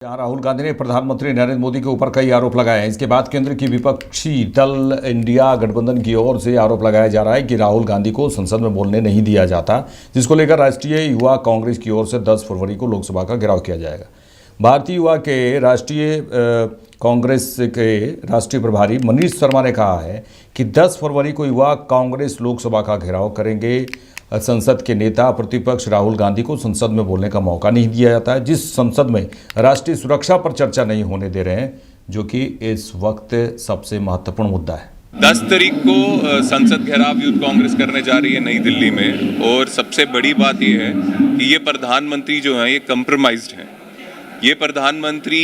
जहां राहुल गांधी ने प्रधानमंत्री नरेंद्र मोदी के ऊपर कई आरोप लगाए हैं। इसके बाद केंद्र की विपक्षी दल इंडिया गठबंधन की ओर से आरोप लगाया जा रहा है कि राहुल गांधी को संसद में बोलने नहीं दिया जाता, जिसको लेकर राष्ट्रीय युवा कांग्रेस की ओर से 10 फरवरी को लोकसभा का घेराव किया जाएगा। भारतीय युवा के राष्ट्रीय कांग्रेस के राष्ट्रीय प्रभारी मनीष शर्मा ने कहा है कि 10 फरवरी को युवा कांग्रेस लोकसभा का घेराव करेंगे। संसद के नेता प्रतिपक्ष राहुल गांधी को संसद में बोलने का मौका नहीं दिया जाता है, जिस संसद में राष्ट्रीय सुरक्षा पर चर्चा नहीं होने दे रहे हैं, जो कि इस वक्त सबसे महत्वपूर्ण मुद्दा है। 10 तारीख को संसद घेराव यूथ कांग्रेस करने जा रही है नई दिल्ली में, और सबसे बड़ी बात यह है कि ये प्रधानमंत्री जो है ये कंप्रोमाइज्ड हैं। ये प्रधानमंत्री,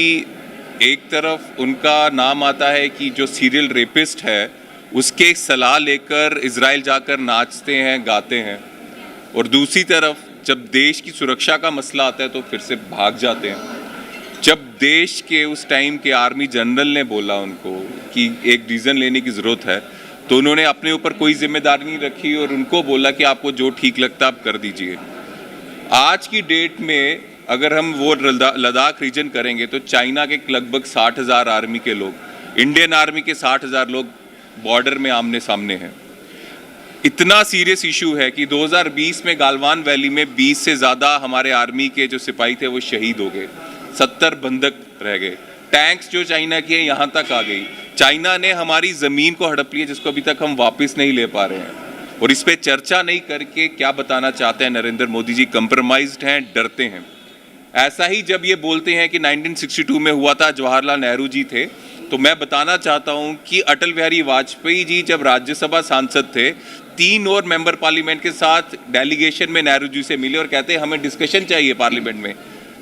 एक तरफ उनका नाम आता है कि जो सीरियल रेपिस्ट है उसके सलाह लेकर इजराइल जाकर नाचते हैं, गाते हैं, और दूसरी तरफ जब देश की सुरक्षा का मसला आता है तो फिर से भाग जाते हैं। जब देश के उस टाइम के आर्मी जनरल ने बोला उनको कि एक डिसीजन लेने की ज़रूरत है, तो उन्होंने अपने ऊपर कोई जिम्मेदारी नहीं रखी और उनको बोला कि आपको जो ठीक लगता आप कर दीजिए। आज की डेट में अगर हम वो लद्दाख रीजन करेंगे तो चाइना के लगभग 60,000 आर्मी के लोग, इंडियन आर्मी के 60,000 लोग बॉर्डर में आमने सामने हैं। इतना सीरियस इशू है कि 2020 में गालवान वैली में 20 से ज़्यादा हमारे आर्मी के जो सिपाही थे वो शहीद हो गए, 70 बंधक रह गए। टैंक्स जो चाइना की है यहाँ तक आ गई। चाइना ने हमारी ज़मीन को हड़प लिया, जिसको अभी तक हम वापस नहीं ले पा रहे हैं। और इस पर चर्चा नहीं करके क्या बताना चाहते हैं नरेंद्र मोदी जी? कंप्रोमाइज्ड हैं, डरते हैं। ऐसा ही जब ये बोलते हैं कि 1962 में हुआ था, जवाहरलाल नेहरू जी थे, तो मैं बताना चाहता हूं कि अटल बिहारी वाजपेयी जी जब राज्यसभा सांसद थे, 3 और मेंबर पार्लियामेंट के साथ डेलीगेशन में नेहरू जी से मिले और कहते हमें डिस्कशन चाहिए पार्लियामेंट में,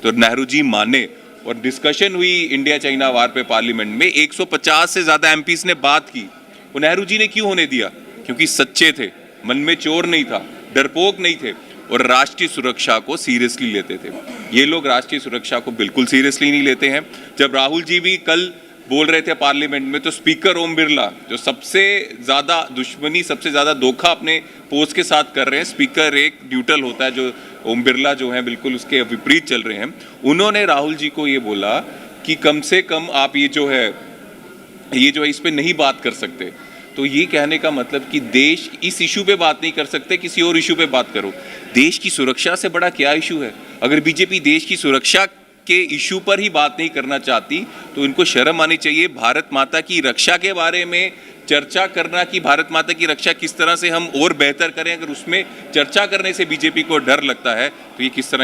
तो नेहरू जी माने और डिस्कशन हुई इंडिया चाइना वार पे पार्लियामेंट में। 150 से ज़्यादा एमपीज ने बात की। वो नेहरू जी ने क्यों होने दिया? क्योंकि सच्चे थे, मन में चोर नहीं था, डरपोक नहीं थे और राष्ट्रीय सुरक्षा को सीरियसली लेते थे। ये लोग राष्ट्रीय सुरक्षा को बिल्कुल सीरियसली नहीं लेते हैं। जब राहुल जी भी कल बोल रहे थे पार्लियामेंट में, तो स्पीकर ओम बिरला जो सबसे ज़्यादा दुश्मनी, सबसे ज़्यादा धोखा अपने पोस्ट के साथ कर रहे हैं, स्पीकर एक न्यूट्रल होता है, जो ओम बिरला जो है बिल्कुल उसके विपरीत चल रहे हैं, उन्होंने राहुल जी को ये बोला कि कम से कम आप ये जो है इस पर नहीं बात कर सकते। तो ये कहने का मतलब कि देश इस इशू पे बात नहीं कर सकते, किसी और इशू पे बात करो। देश की सुरक्षा से बड़ा क्या इशू है? अगर बीजेपी देश की सुरक्षा के इशू पर ही बात नहीं करना चाहती तो इनको शर्म आनी चाहिए। भारत माता की रक्षा के बारे में चर्चा करना कि भारत माता की रक्षा किस तरह से हम और बेहतर करें, अगर उसमें चर्चा करने से बीजेपी को डर लगता है तो ये किस तरह